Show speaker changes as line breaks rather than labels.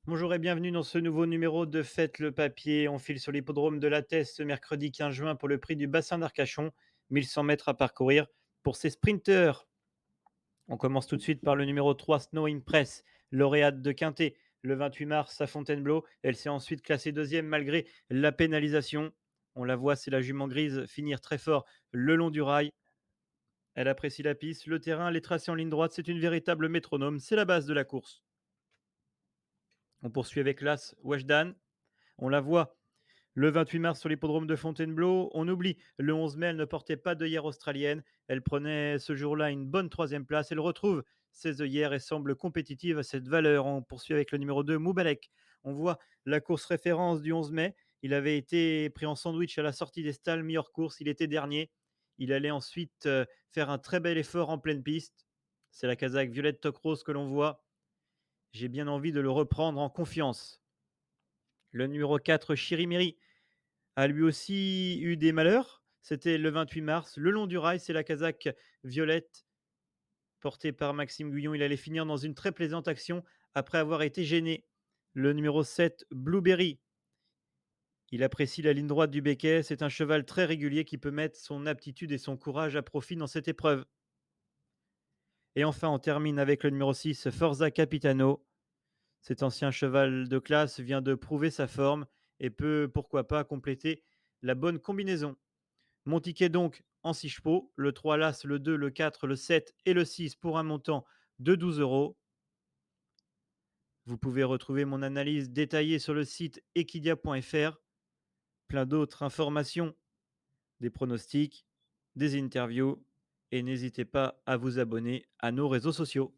Bonjour et bienvenue dans ce nouveau numéro de Faites le papier. On file sur l'hippodrome de la Thèse ce mercredi 15 juin pour le prix du bassin d'Arcachon. 1100 mètres à parcourir pour ces sprinteurs. On commence tout de suite par le numéro 3, Snow Impress, lauréate de Quintet le 28 mars à Fontainebleau. Elle s'est ensuite classée deuxième malgré la pénalisation. On la voit, c'est la jument grise finir très fort le long du rail. Elle apprécie la piste, le terrain, les tracés en ligne droite. C'est une véritable métronome. C'est la base de la course. On poursuit avec l'As Weshdan. On la voit le 28 mars sur l'hippodrome de Fontainebleau. On oublie, le 11 mai, elle ne portait pas d'œillère australienne. Elle prenait ce jour-là une bonne troisième place. Elle retrouve ses œillères et semble compétitive à cette valeur. On poursuit avec le numéro 2, Moubalek. On voit la course référence du 11 mai. Il avait été pris en sandwich à la sortie des stalles, meilleure course. Il était dernier. Il allait ensuite faire un très bel effort en pleine piste. C'est la casaque Violette Tocrose que l'on voit. J'ai bien envie de le reprendre en confiance. Le numéro 4, Chirimiri, a lui aussi eu des malheurs. C'était le 28 mars. Le long du rail, c'est la casaque violette portée par Maxime Guyon. Il allait finir dans une très plaisante action après avoir été gêné. Le numéro 7, Blueberry. Il apprécie la ligne droite du béquet. C'est un cheval très régulier qui peut mettre son aptitude et son courage à profit dans cette épreuve. Et enfin, on termine avec le numéro 6, Forza Capitano. Cet ancien cheval de classe vient de prouver sa forme et peut, pourquoi pas, compléter la bonne combinaison. Mon ticket donc en 6 chevaux, le 3 l'As, le 2, le 4, le 7 et le 6 pour un montant de 12 euros. Vous pouvez retrouver mon analyse détaillée sur le site equidia.fr. Plein d'autres informations, des pronostics, des interviews. Et n'hésitez pas à vous abonner à nos réseaux sociaux.